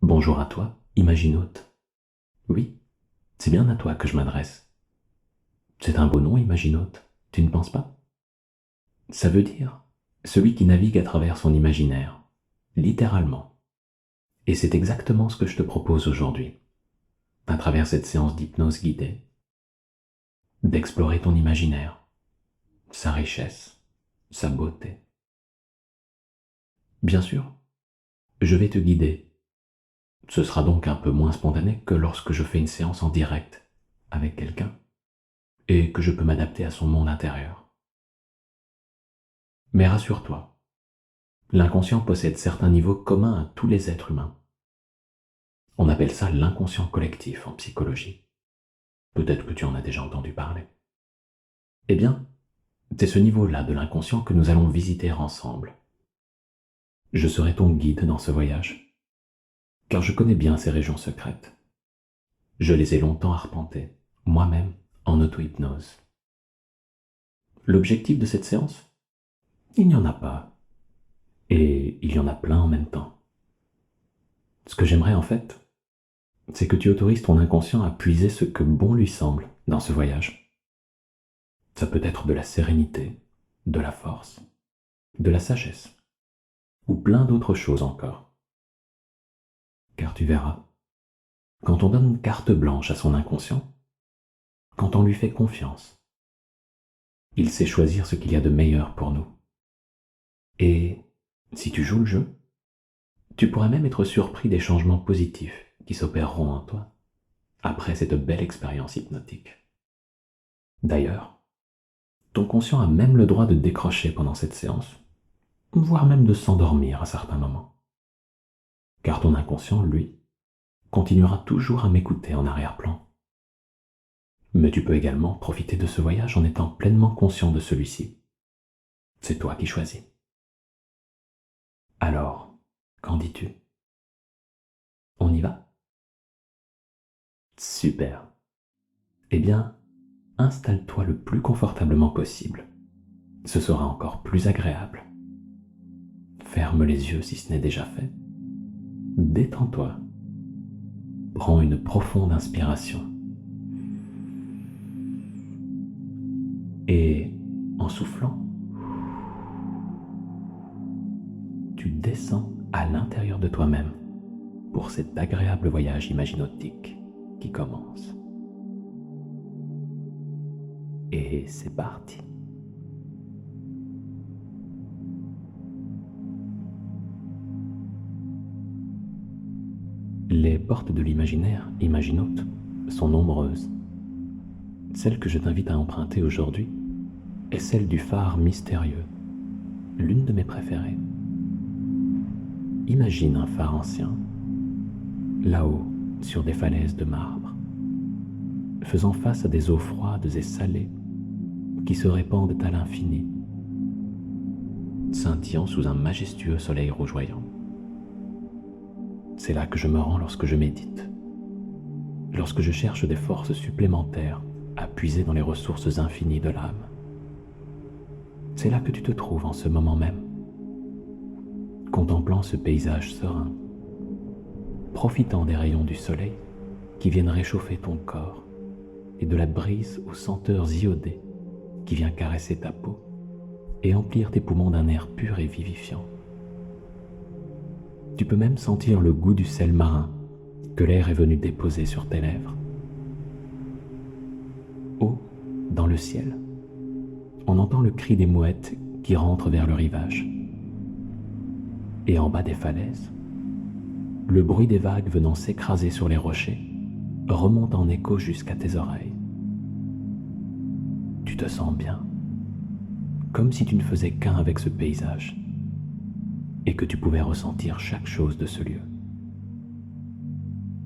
Bonjour à toi, Imaginote. Oui, c'est bien à toi que je m'adresse. C'est un beau nom, Imaginote, tu ne penses pas? Ça veut dire celui qui navigue à travers son imaginaire, littéralement. Et c'est exactement ce que je te propose aujourd'hui, à travers cette séance d'hypnose guidée, d'explorer ton imaginaire, sa richesse, sa beauté. Bien sûr, je vais te guider. Ce sera donc un peu moins spontané que lorsque je fais une séance en direct avec quelqu'un et que je peux m'adapter à son monde intérieur. Mais rassure-toi, l'inconscient possède certains niveaux communs à tous les êtres humains. On appelle ça l'inconscient collectif en psychologie. Peut-être que tu en as déjà entendu parler. Eh bien, c'est ce niveau-là de l'inconscient que nous allons visiter ensemble. Je serai ton guide dans ce voyage, car je connais bien ces régions secrètes. Je les ai longtemps arpentées, moi-même, en auto-hypnose. L'objectif de cette séance? Il n'y en a pas. Et il y en a plein en même temps. Ce que j'aimerais en fait, c'est que tu autorises ton inconscient à puiser ce que bon lui semble dans ce voyage. Ça peut être de la sérénité, de la force, de la sagesse, ou plein d'autres choses encore. Car tu verras, quand on donne carte blanche à son inconscient, quand on lui fait confiance, il sait choisir ce qu'il y a de meilleur pour nous. Et si tu joues le jeu, tu pourras même être surpris des changements positifs qui s'opéreront en toi après cette belle expérience hypnotique. D'ailleurs, ton conscient a même le droit de décrocher pendant cette séance, voire même de s'endormir à certains moments. Car ton inconscient, lui, continuera toujours à m'écouter en arrière-plan. Mais tu peux également profiter de ce voyage en étant pleinement conscient de celui-ci. C'est toi qui choisis. Alors, qu'en dis-tu? On y va? Super. Eh bien, installe-toi le plus confortablement possible. Ce sera encore plus agréable. Ferme les yeux si ce n'est déjà fait. Détends-toi. Prends une profonde inspiration. Et en soufflant, tu descends à l'intérieur de toi-même pour cet agréable voyage imaginotique qui commence. Et c'est parti. Les portes de l'imaginaire, Imaginote, sont nombreuses. Celle que je t'invite à emprunter aujourd'hui est celle du phare mystérieux, l'une de mes préférées. Imagine un phare ancien, là-haut, sur des falaises de marbre, faisant face à des eaux froides et salées qui se répandent à l'infini, scintillant sous un majestueux soleil rougeoyant. C'est là que je me rends lorsque je médite, lorsque je cherche des forces supplémentaires à puiser dans les ressources infinies de l'âme. C'est là que tu te trouves en ce moment même, contemplant ce paysage serein, profitant des rayons du soleil qui viennent réchauffer ton corps et de la brise aux senteurs iodées qui vient caresser ta peau et emplir tes poumons d'un air pur et vivifiant. Tu peux même sentir le goût du sel marin que l'air est venu déposer sur tes lèvres. Haut, dans le ciel, on entend le cri des mouettes qui rentrent vers le rivage. Et en bas des falaises, le bruit des vagues venant s'écraser sur les rochers remonte en écho jusqu'à tes oreilles. Tu te sens bien, comme si tu ne faisais qu'un avec ce paysage, et que tu pouvais ressentir chaque chose de ce lieu,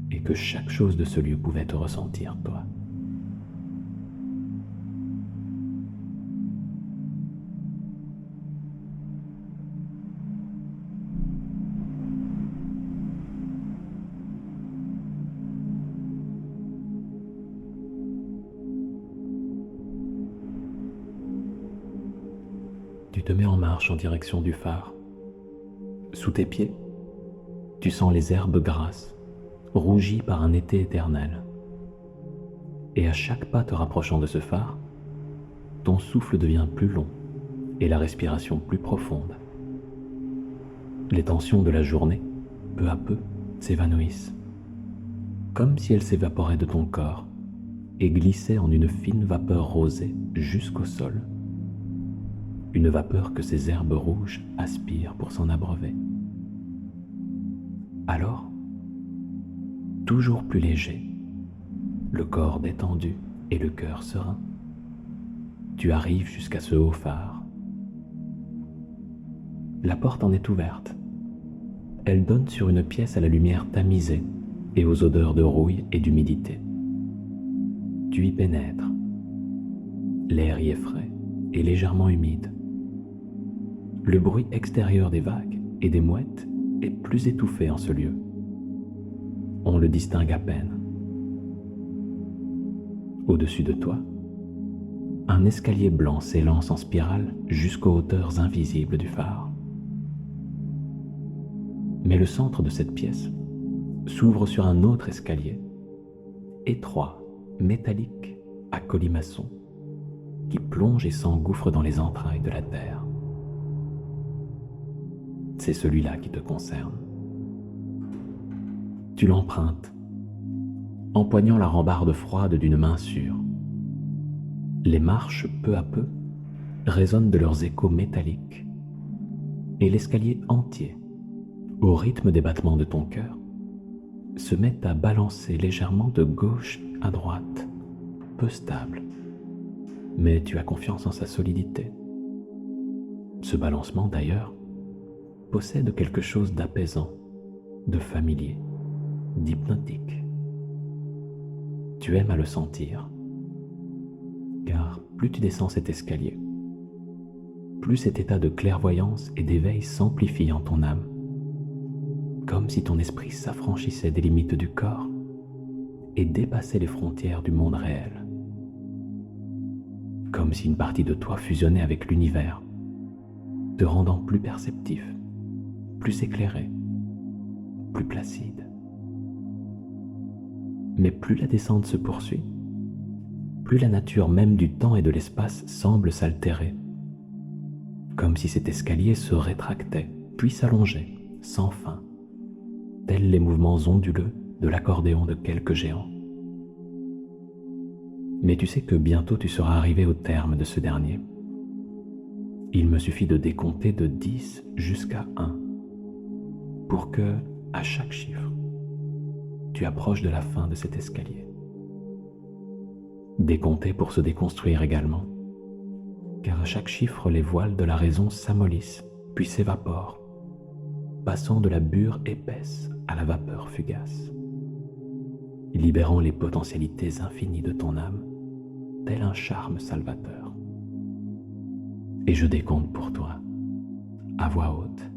et que chaque chose de ce lieu pouvait te ressentir, toi. Tu te mets en marche en direction du phare. Sous tes pieds, Tu sens les herbes grasses, rougies par un été éternel. Et à chaque pas te rapprochant de ce phare, ton souffle devient plus long et la respiration plus profonde. Les tensions de la journée, peu à peu, s'évanouissent, comme si elles s'évaporaient de ton corps et glissaient en une fine vapeur rosée jusqu'au sol. Une vapeur que ces herbes rouges aspirent pour s'en abreuver. Alors, toujours plus léger, le corps détendu et le cœur serein, tu arrives jusqu'à ce haut phare. La porte en est ouverte. Elle donne sur une pièce à la lumière tamisée et aux odeurs de rouille et d'humidité. Tu y pénètres. L'air y est frais et légèrement humide. Le bruit extérieur des vagues et des mouettes est plus étouffé en ce lieu. On le distingue à peine. Au-dessus de toi, un escalier blanc s'élance en spirale jusqu'aux hauteurs invisibles du phare. Mais le centre de cette pièce s'ouvre sur un autre escalier, étroit, métallique, à colimaçon, qui plonge et s'engouffre dans les entrailles de la terre. C'est celui-là qui te concerne. Tu l'empruntes, empoignant la rambarde froide d'une main sûre. Les marches, peu à peu, résonnent de leurs échos métalliques, et l'escalier entier, au rythme des battements de ton cœur, se met à balancer légèrement de gauche à droite, peu stable. Mais tu as confiance en sa solidité. Ce balancement, d'ailleurs, possède quelque chose d'apaisant, de familier, d'hypnotique. Tu aimes à le sentir, car plus tu descends cet escalier, plus cet état de clairvoyance et d'éveil s'amplifie en ton âme, comme si ton esprit s'affranchissait des limites du corps et dépassait les frontières du monde réel. Comme si une partie de toi fusionnait avec l'univers, te rendant plus perceptif, plus éclairé, plus placide. Mais plus la descente se poursuit, plus la nature même du temps et de l'espace semble s'altérer, comme si cet escalier se rétractait, puis s'allongeait, sans fin, tels les mouvements onduleux de l'accordéon de quelques géants. Mais tu sais que bientôt tu seras arrivé au terme de ce dernier. Il me suffit de décompter de 10 jusqu'à 1 pour que, à chaque chiffre, tu approches de la fin de cet escalier. Décompter pour se déconstruire également, car à chaque chiffre les voiles de la raison s'amollissent puis s'évaporent, passant de la bure épaisse à la vapeur fugace, libérant les potentialités infinies de ton âme, tel un charme salvateur. Et je décompte pour toi, à voix haute.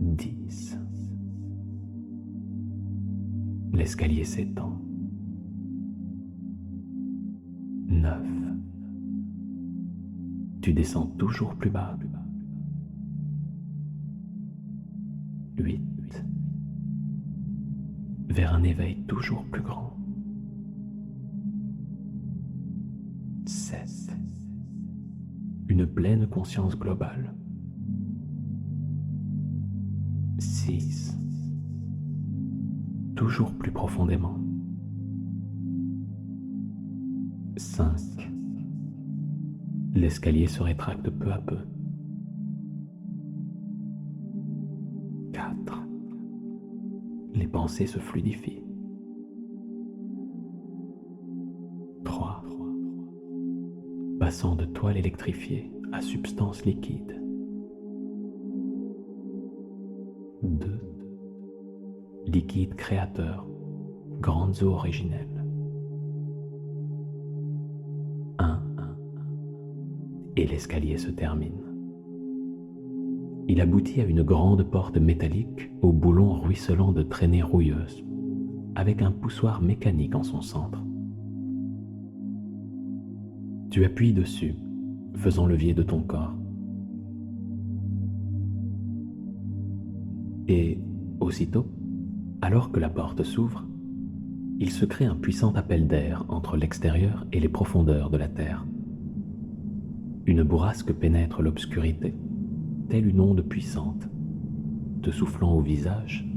10. L'escalier s'étend. 9. Tu descends toujours plus bas. 8. Vers un éveil toujours plus grand. 7. Une pleine conscience globale. 6. Toujours plus profondément. 5. L'escalier se rétracte peu à peu. 4. Les pensées se fluidifient. 3. Passant de toile électrifiée à substance liquide. 2. Liquide créateur, grandes eaux originelles. 1. Et l'escalier se termine. Il aboutit à une grande porte métallique au boulon ruisselant de traînées rouilleuses, avec un poussoir mécanique en son centre. Tu appuies dessus, faisant levier de ton corps. Et aussitôt, alors que la porte s'ouvre, il se crée un puissant appel d'air entre l'extérieur et les profondeurs de la terre. Une bourrasque pénètre l'obscurité, telle une onde puissante, te soufflant au visage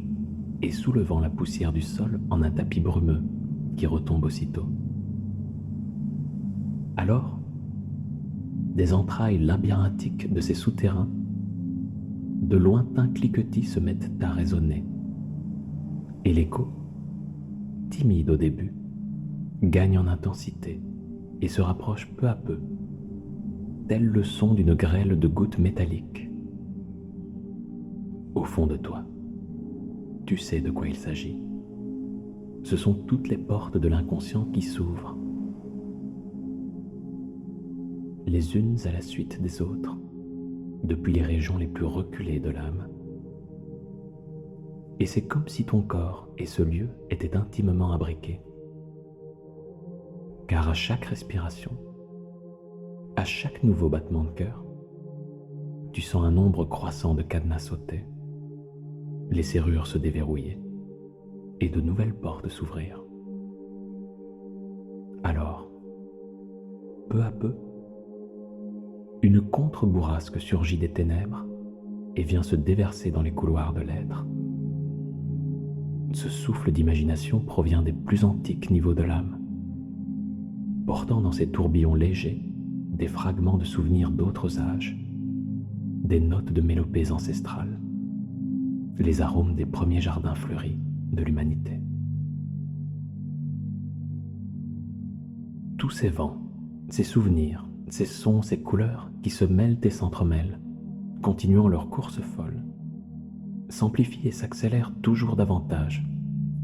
et soulevant la poussière du sol en un tapis brumeux qui retombe aussitôt. Alors, des entrailles labyrinthiques de ces souterrains, de lointains cliquetis se mettent à résonner, et l'écho, timide au début, gagne en intensité et se rapproche peu à peu, tel le son d'une grêle de gouttes métalliques. Au fond de toi, tu sais de quoi il s'agit. Ce sont toutes les portes de l'inconscient qui s'ouvrent, les unes à la suite des autres, depuis les régions les plus reculées de l'âme. Et c'est comme si ton corps et ce lieu étaient intimement abriqués. Car à chaque respiration, à chaque nouveau battement de cœur, tu sens un nombre croissant de cadenas sauter, les serrures se déverrouiller et de nouvelles portes s'ouvrir. Alors, peu à peu, une contre-bourrasque surgit des ténèbres et vient se déverser dans les couloirs de l'être. Ce souffle d'imagination provient des plus antiques niveaux de l'âme, portant dans ses tourbillons légers des fragments de souvenirs d'autres âges, des notes de mélopées ancestrales, les arômes des premiers jardins fleuris de l'humanité. Tous ces vents, ces souvenirs, ces sons, ces couleurs qui se mêlent et s'entremêlent, continuant leur course folle, s'amplifient et s'accélèrent toujours davantage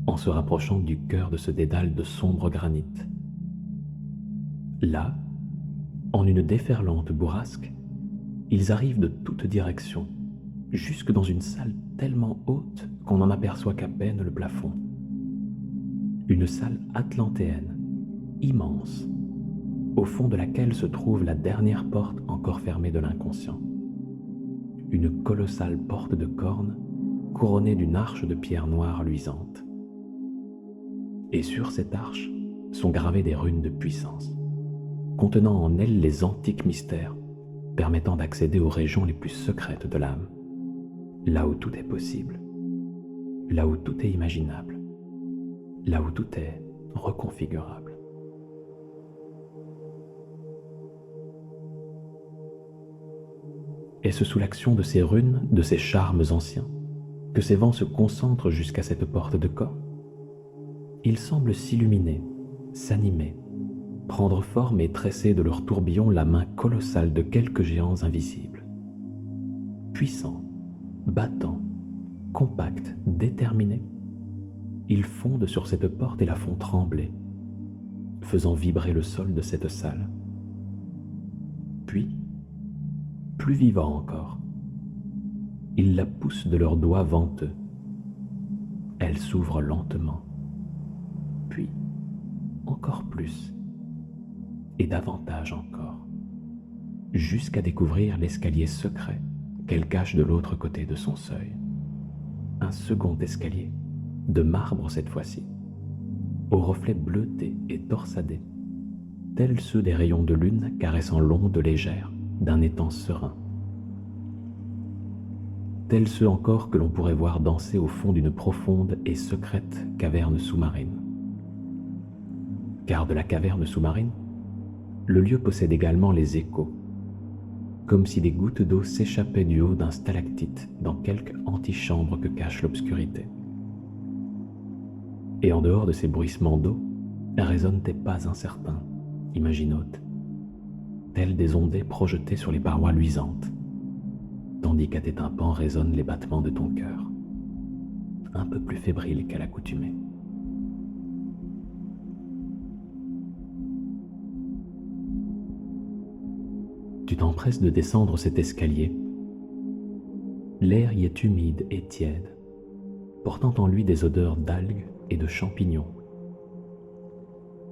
en se rapprochant du cœur de ce dédale de sombre granit. Là, en une déferlante bourrasque, ils arrivent de toutes directions, jusque dans une salle tellement haute qu'on n'en aperçoit qu'à peine le plafond. Une salle atlantéenne, immense, au fond de laquelle se trouve la dernière porte encore fermée de l'inconscient. Une colossale porte de corne couronnée d'une arche de pierre noire luisante. Et sur cette arche sont gravées des runes de puissance, contenant en elles les antiques mystères permettant d'accéder aux régions les plus secrètes de l'âme, là où tout est possible, là où tout est imaginable, là où tout est reconfigurable. Est-ce sous l'action de ces runes, de ces charmes anciens, que ces vents se concentrent jusqu'à cette porte de corne? Ils semblent s'illuminer, s'animer, prendre forme et tresser de leur tourbillon la main colossale de quelques géants invisibles. Puissants, battants, compacts, déterminés, ils fondent sur cette porte et la font trembler, faisant vibrer le sol de cette salle. Puis, plus vivants encore, ils la poussent de leurs doigts venteux. Elle s'ouvre lentement, puis encore plus, et davantage encore, jusqu'à découvrir l'escalier secret qu'elle cache de l'autre côté de son seuil. Un second escalier, de marbre cette fois-ci, aux reflets bleutés et torsadés, tels ceux des rayons de lune caressant l'onde légère d'un étang serein, tels ceux encore que l'on pourrait voir danser au fond d'une profonde et secrète caverne sous-marine. Car de la caverne sous-marine, le lieu possède également les échos, comme si des gouttes d'eau s'échappaient du haut d'un stalactite dans quelque antichambre que cache l'obscurité. Et en dehors de ces bruissements d'eau, résonnent des pas incertains, imaginotes, tels des ondées projetées sur les parois luisantes, tandis qu'à tes tympans résonnent les battements de ton cœur, un peu plus fébriles qu'à l'accoutumée. Tu t'empresses de descendre cet escalier. L'air y est humide et tiède, portant en lui des odeurs d'algues et de champignons.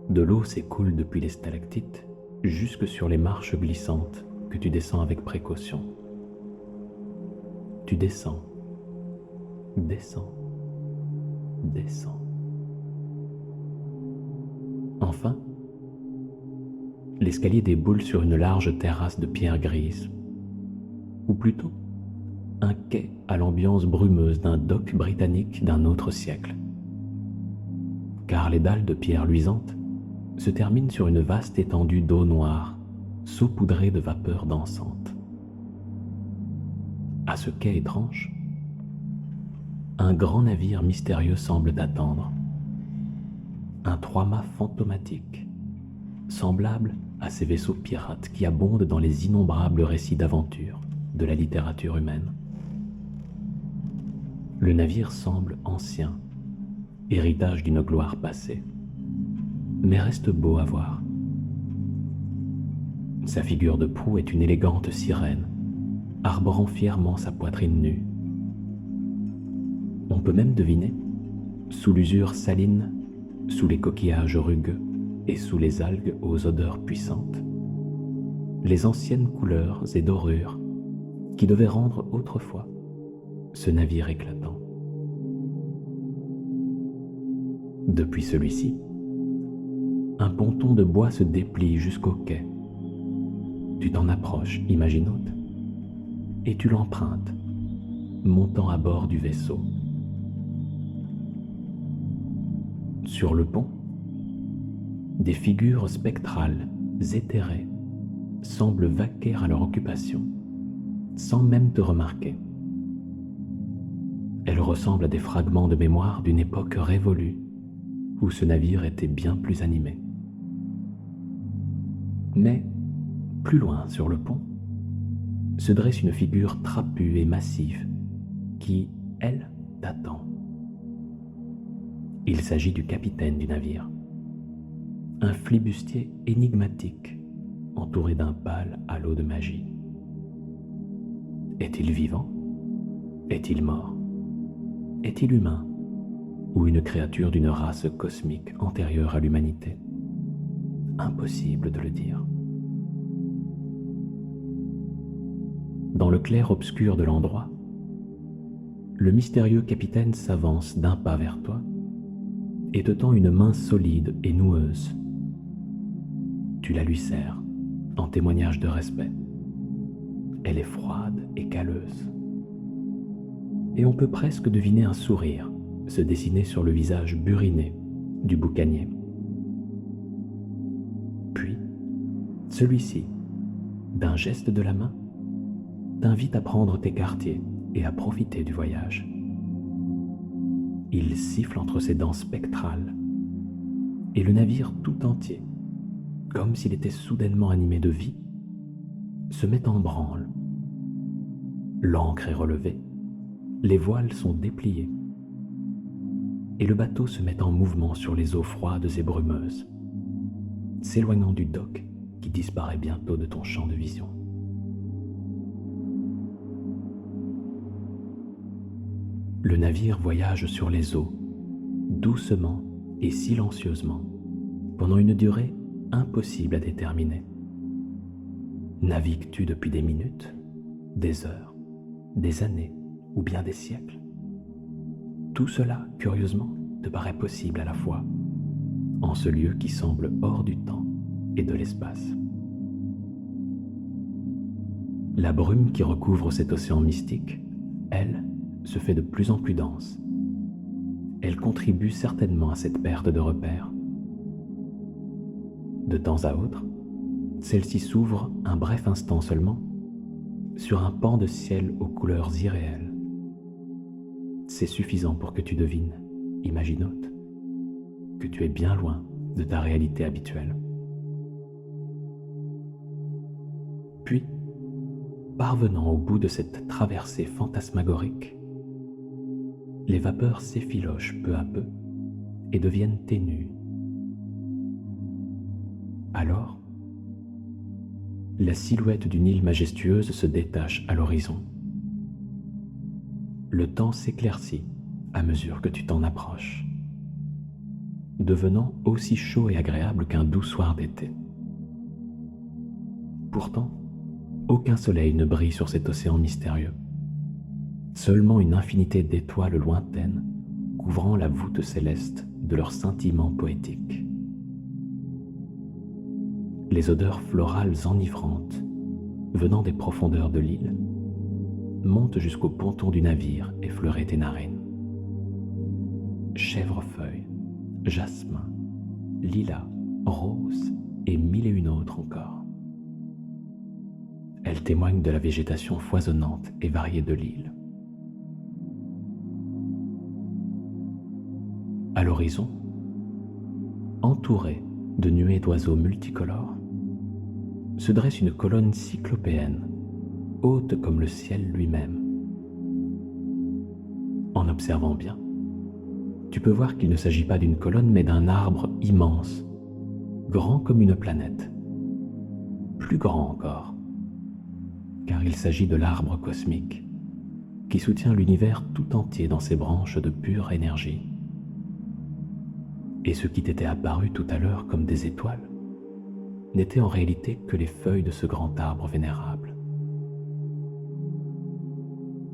De l'eau s'écoule depuis les stalactites jusque sur les marches glissantes que tu descends avec précaution. Tu descends, descends, descends. Enfin, l'escalier déboule sur une large terrasse de pierre grise, ou plutôt un quai à l'ambiance brumeuse d'un dock britannique d'un autre siècle. Car les dalles de pierre luisante se terminent sur une vaste étendue d'eau noire, saupoudrée de vapeurs dansantes. À ce quai étrange, un grand navire mystérieux semble t'attendre. Un trois-mâts fantomatique, semblable à ces vaisseaux pirates qui abondent dans les innombrables récits d'aventure de la littérature humaine. Le navire semble ancien, héritage d'une gloire passée, mais reste beau à voir. Sa figure de proue est une élégante sirène, arborant fièrement sa poitrine nue. On peut même deviner, sous l'usure saline, sous les coquillages rugueux et sous les algues aux odeurs puissantes, les anciennes couleurs et dorures qui devaient rendre autrefois ce navire éclatant. Depuis celui-ci, un ponton de bois se déplie jusqu'au quai. Tu t'en approches, imaginote, et tu l'empruntes, montant à bord du vaisseau. Sur le pont, des figures spectrales, éthérées, semblent vaquer à leur occupation, sans même te remarquer. Elles ressemblent à des fragments de mémoire d'une époque révolue, où ce navire était bien plus animé. Mais, plus loin sur le pont, se dresse une figure trapue et massive qui, elle, t'attend. Il s'agit du capitaine du navire, un flibustier énigmatique entouré d'un pâle halo de magie. Est-il vivant? Est-il mort? Est-il humain? Ou une créature d'une race cosmique antérieure à l'humanité? Impossible de le dire. Dans le clair-obscur de l'endroit, le mystérieux capitaine s'avance d'un pas vers toi et te tend une main solide et noueuse. Tu la lui serres, en témoignage de respect. Elle est froide et calleuse. Et on peut presque deviner un sourire se dessiner sur le visage buriné du boucanier. Puis, celui-ci, d'un geste de la main, t'invite à prendre tes quartiers et à profiter du voyage. Il siffle entre ses dents spectrales, et le navire tout entier, comme s'il était soudainement animé de vie, se met en branle. L'ancre est relevée, les voiles sont dépliées, et le bateau se met en mouvement sur les eaux froides et brumeuses, s'éloignant du dock qui disparaît bientôt de ton champ de vision. Le navire voyage sur les eaux, doucement et silencieusement, pendant une durée impossible à déterminer. Navigues-tu depuis des minutes, des heures, des années ou bien des siècles? Tout cela, curieusement, te paraît possible à la fois, en ce lieu qui semble hors du temps et de l'espace. La brume qui recouvre cet océan mystique, elle, se fait de plus en plus dense. Elle contribue certainement à cette perte de repères. De temps à autre, celle-ci s'ouvre un bref instant seulement sur un pan de ciel aux couleurs irréelles. C'est suffisant pour que tu devines, imaginote, que tu es bien loin de ta réalité habituelle. Puis, parvenant au bout de cette traversée fantasmagorique, les vapeurs s'effilochent peu à peu et deviennent ténues. Alors, la silhouette d'une île majestueuse se détache à l'horizon. Le temps s'éclaircit à mesure que tu t'en approches, devenant aussi chaud et agréable qu'un doux soir d'été. Pourtant, aucun soleil ne brille sur cet océan mystérieux. Seulement une infinité d'étoiles lointaines couvrant la voûte céleste de leurs scintillements poétiques. Les odeurs florales enivrantes, venant des profondeurs de l'île, montent jusqu'au ponton du navire effleurer tes narines. Chèvrefeuille, jasmin, lilas, rose et mille et une autres encore. Elles témoignent de la végétation foisonnante et variée de l'île. À l'horizon, entourée de nuées d'oiseaux multicolores, se dresse une colonne cyclopéenne, haute comme le ciel lui-même. En observant bien, tu peux voir qu'il ne s'agit pas d'une colonne mais d'un arbre immense, grand comme une planète, plus grand encore, car il s'agit de l'arbre cosmique qui soutient l'univers tout entier dans ses branches de pure énergie. Et ce qui t'était apparu tout à l'heure comme des étoiles n'était en réalité que les feuilles de ce grand arbre vénérable.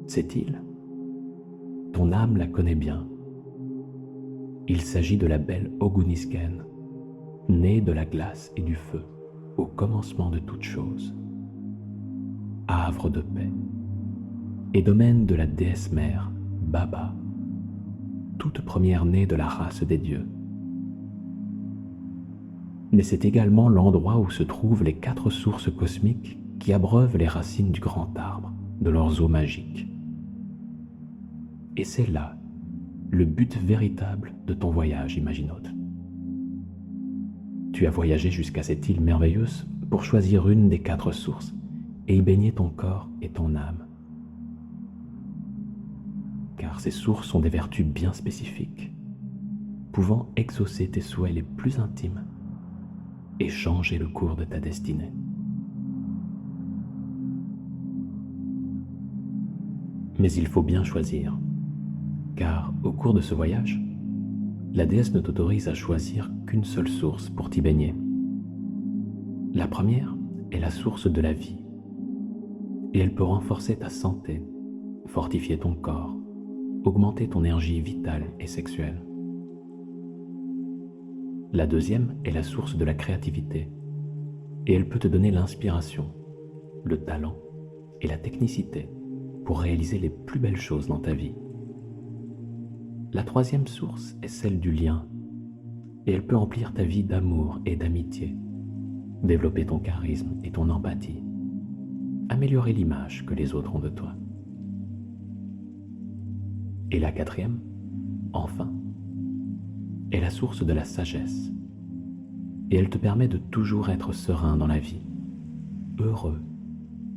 Cette île, ton âme la connaît bien. Il s'agit de la belle Ogunisken, née de la glace et du feu, au commencement de toutes choses. Havre de paix, et domaine de la déesse mère, Baba, toute première née de la race des dieux. Mais c'est également l'endroit où se trouvent les 4 sources cosmiques qui abreuvent les racines du grand arbre de leurs eaux magiques. Et c'est là le but véritable de ton voyage, Imaginote. Tu as voyagé jusqu'à cette île merveilleuse pour choisir une des 4 sources et y baigner ton corps et ton âme. Car ces sources ont des vertus bien spécifiques, pouvant exaucer tes souhaits les plus intimes et changer le cours de ta destinée. Mais il faut bien choisir, car au cours de ce voyage, la déesse ne t'autorise à choisir qu'une seule source pour t'y baigner. La première est la source de la vie, et elle peut renforcer ta santé, fortifier ton corps, augmenter ton énergie vitale et sexuelle. La deuxième est la source de la créativité, et elle peut te donner l'inspiration, le talent et la technicité pour réaliser les plus belles choses dans ta vie. La troisième source est celle du lien, et elle peut remplir ta vie d'amour et d'amitié, développer ton charisme et ton empathie, améliorer l'image que les autres ont de toi. Et la quatrième, enfin, est la source de la sagesse, et elle te permet de toujours être serein dans la vie, heureux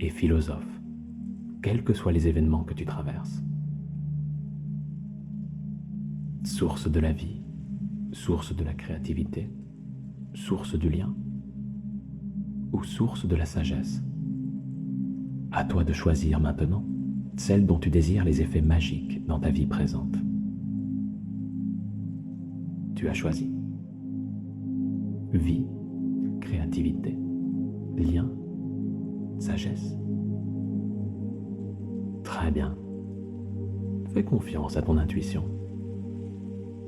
et philosophe, quels que soient les événements que tu traverses. Source de la vie, source de la créativité, source du lien ou source de la sagesse. À toi de choisir maintenant celle dont tu désires les effets magiques dans ta vie présente. Tu as choisi. Vie, créativité, lien, sagesse. Très bien. Fais confiance à ton intuition.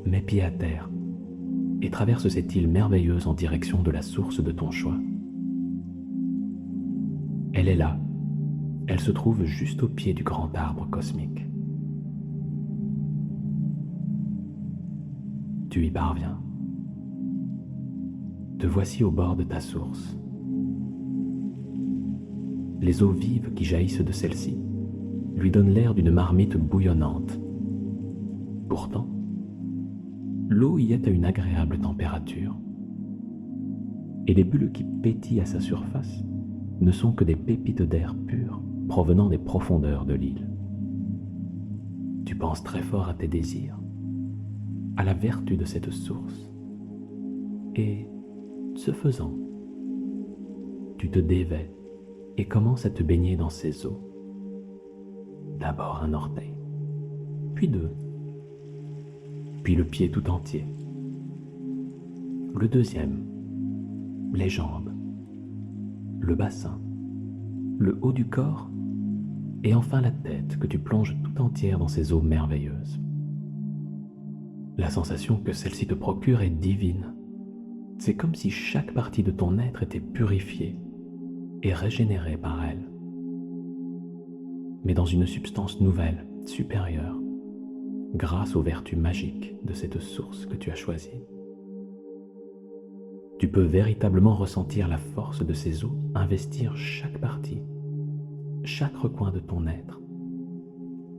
Mets pied à terre et traverse cette île merveilleuse en direction de la source de ton choix. Elle est là. Elle se trouve juste au pied du grand arbre cosmique. Tu y parviens. Te voici au bord de ta source. Les eaux vives qui jaillissent de celle-ci lui donnent l'air d'une marmite bouillonnante. Pourtant, l'eau y est à une agréable température. Et les bulles qui pétillent à sa surface ne sont que des pépites d'air pur provenant des profondeurs de l'île. Tu penses très fort à tes désirs, à la vertu de cette source. Et, ce faisant, tu te dévais et commences à te baigner dans ces eaux. D'abord un orteil, puis 2, puis le pied tout entier. Le deuxième, les jambes, le bassin, le haut du corps et enfin la tête que tu plonges tout entière dans ces eaux merveilleuses. La sensation que celle-ci te procure est divine. C'est comme si chaque partie de ton être était purifiée et régénérée par elle, mais dans une substance nouvelle, supérieure, grâce aux vertus magiques de cette source que tu as choisie. Tu peux véritablement ressentir la force de ces eaux investir chaque partie, chaque recoin de ton être,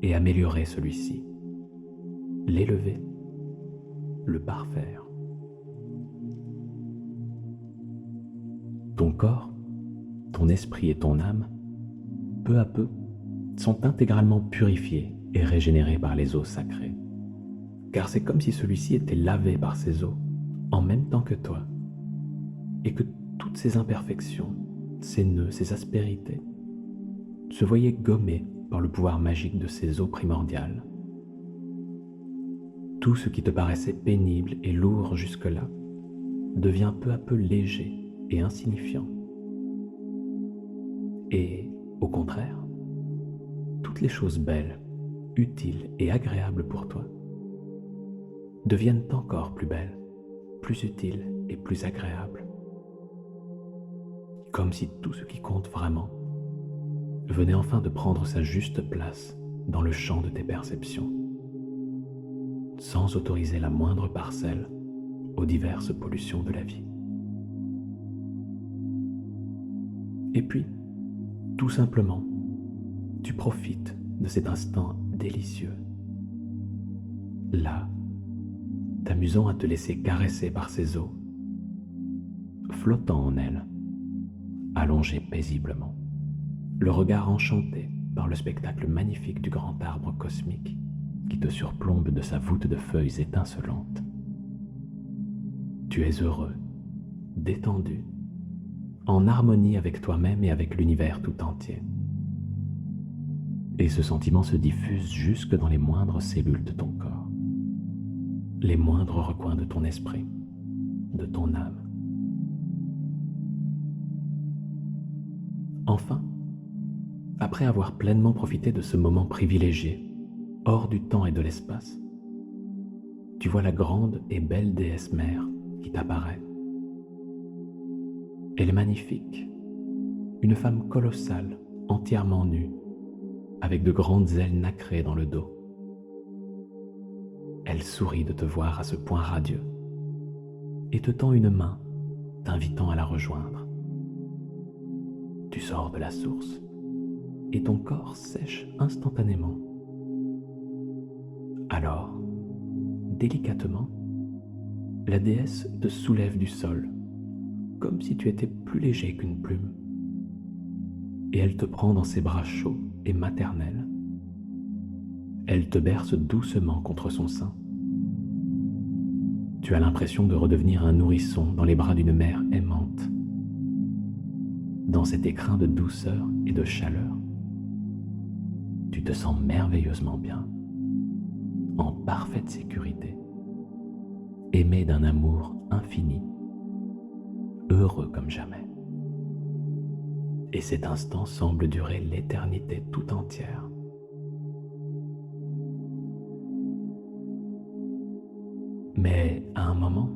et améliorer celui-ci, l'élever, le parfaire. Ton corps, ton esprit et ton âme, peu à peu, sont intégralement purifiés et régénérés par les eaux sacrées. Car c'est comme si celui-ci était lavé par ces eaux, en même temps que toi, et que toutes ces imperfections, ces nœuds, ces aspérités, se voyaient gommées par le pouvoir magique de ces eaux primordiales. Tout ce qui te paraissait pénible et lourd jusque-là devient peu à peu léger et insignifiant. Et, au contraire, toutes les choses belles, utiles et agréables pour toi deviennent encore plus belles, plus utiles et plus agréables. Comme si tout ce qui compte vraiment venait enfin de prendre sa juste place dans le champ de tes perceptions, sans autoriser la moindre parcelle aux diverses pollutions de la vie. Et puis, tout simplement, tu profites de cet instant délicieux. Là, t'amusant à te laisser caresser par ces eaux, flottant en elles, allongé paisiblement, le regard enchanté par le spectacle magnifique du grand arbre cosmique qui te surplombe de sa voûte de feuilles étincelantes. Tu es heureux, détendu, en harmonie avec toi-même et avec l'univers tout entier. Et ce sentiment se diffuse jusque dans les moindres cellules de ton corps, les moindres recoins de ton esprit, de ton âme. Enfin, après avoir pleinement profité de ce moment privilégié, hors du temps et de l'espace, tu vois la grande et belle déesse mère qui t'apparaît. Elle est magnifique, une femme colossale, entièrement nue, avec de grandes ailes nacrées dans le dos. Elle sourit de te voir à ce point radieux et te tend une main, t'invitant à la rejoindre. Tu sors de la source et ton corps sèche instantanément. Alors, délicatement, la déesse te soulève du sol, comme si tu étais plus léger qu'une plume, et elle te prend dans ses bras chauds et maternels. Elle te berce doucement contre son sein. Tu as l'impression de redevenir un nourrisson dans les bras d'une mère aimante. Dans cet écrin de douceur et de chaleur, tu te sens merveilleusement bien, en parfaite sécurité, aimé d'un amour infini, heureux comme jamais. Et cet instant semble durer l'éternité tout entière. Mais à un moment,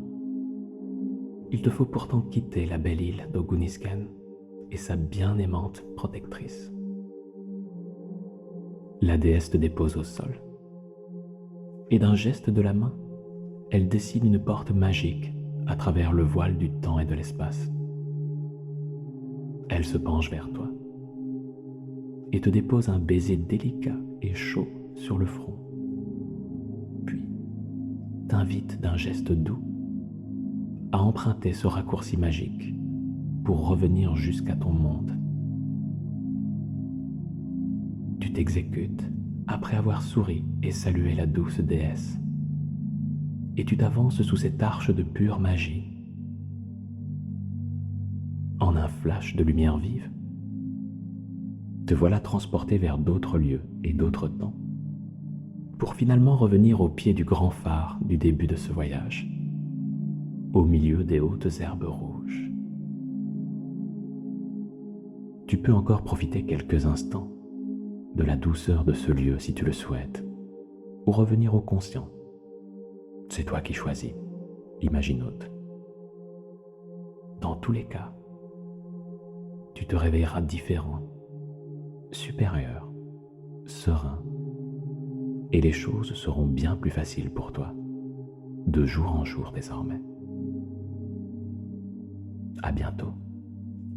il te faut pourtant quitter la belle île d'Ogunisken et sa bien-aimante protectrice. La déesse te dépose au sol, et d'un geste de la main, elle dessine une porte magique à travers le voile du temps et de l'espace. Elle se penche vers toi et te dépose un baiser délicat et chaud sur le front, puis t'invite d'un geste doux à emprunter ce raccourci magique pour revenir jusqu'à ton monde. Tu t'exécutes après avoir souri et salué la douce déesse, et tu t'avances sous cette arche de pure magie. En un flash de lumière vive, te voilà transporté vers d'autres lieux et d'autres temps, pour finalement revenir au pied du grand phare du début de ce voyage, au milieu des hautes herbes rouges. Tu peux encore profiter quelques instants de la douceur de ce lieu si tu le souhaites, ou revenir au conscient. C'est toi qui choisis. Imaginote. Dans tous les cas, tu te réveilleras différent, supérieur, serein, et les choses seront bien plus faciles pour toi, de jour en jour désormais. À bientôt.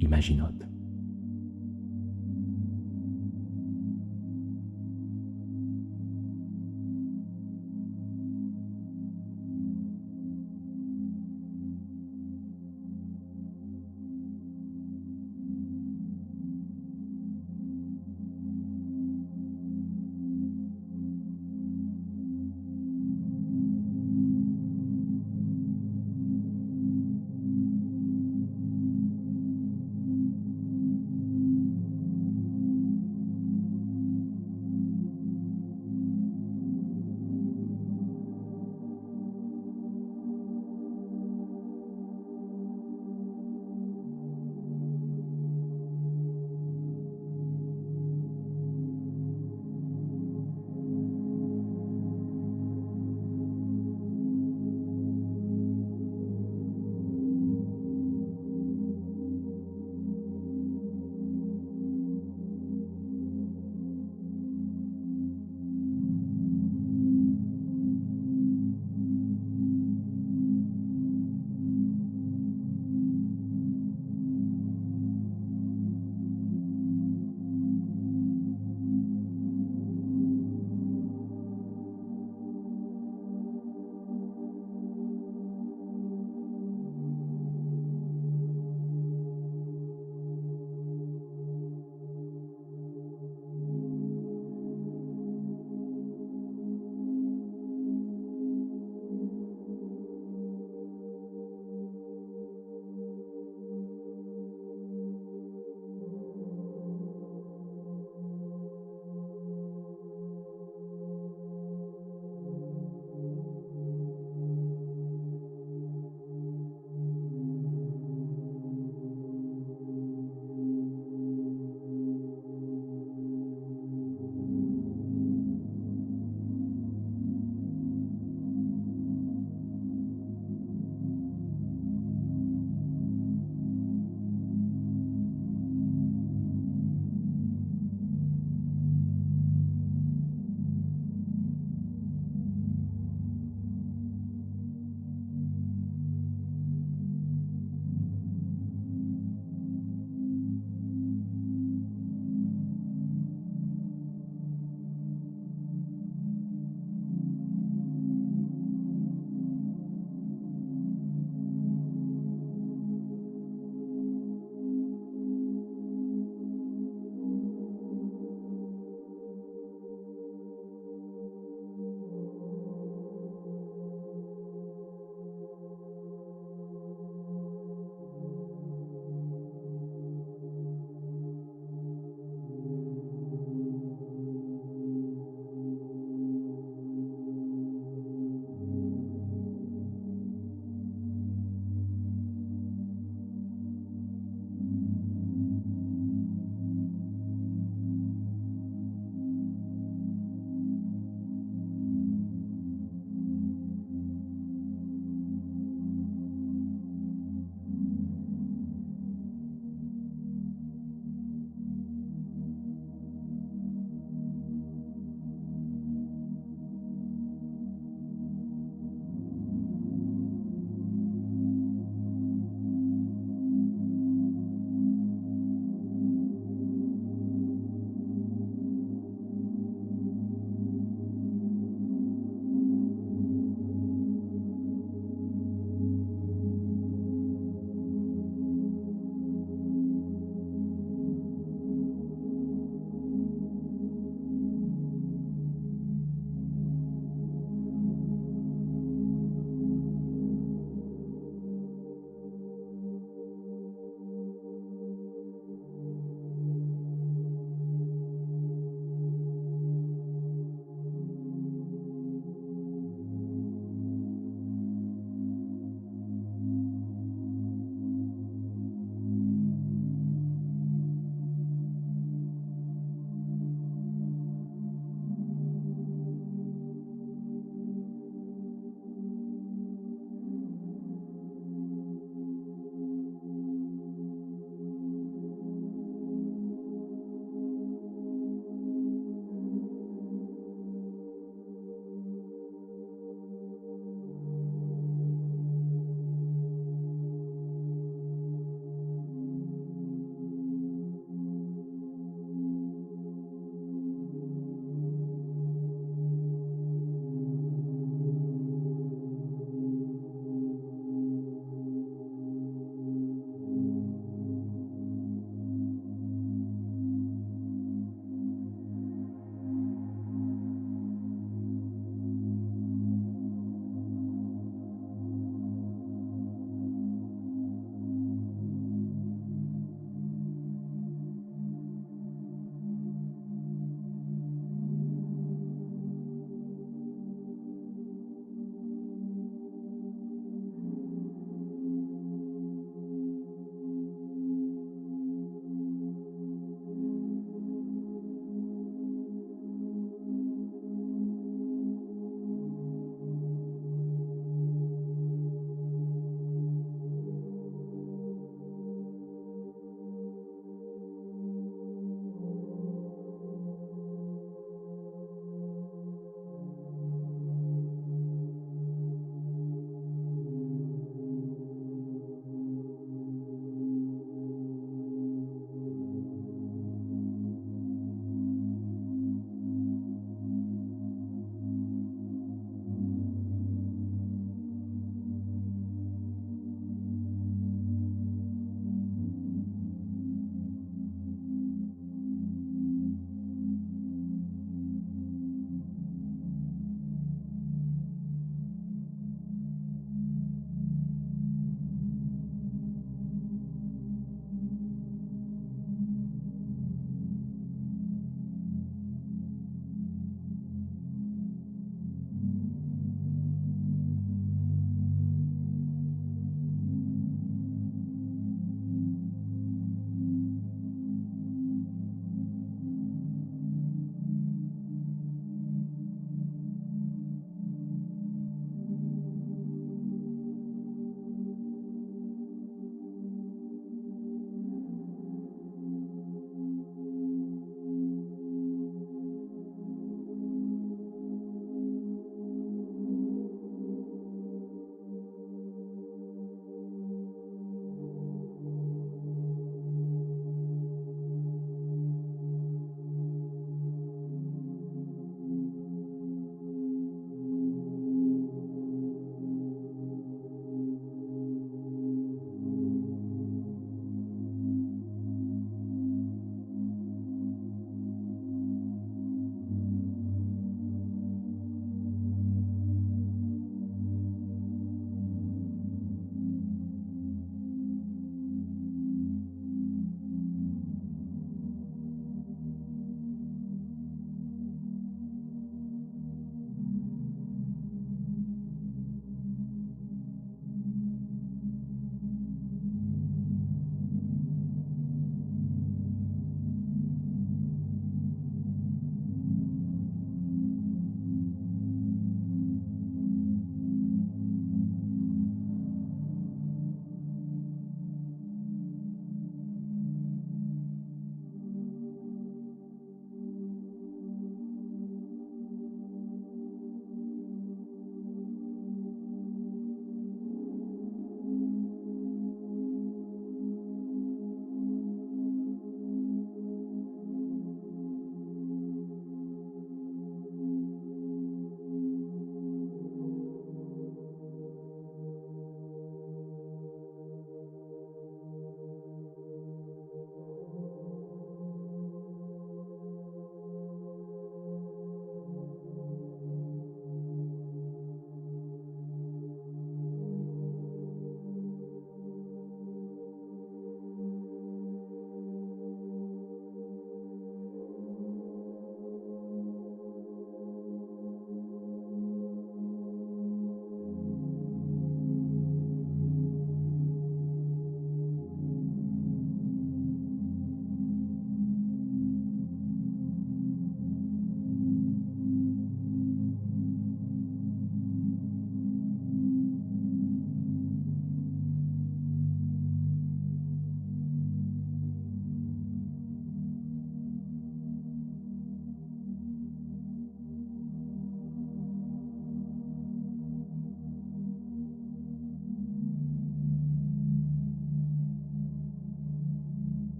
Imaginote.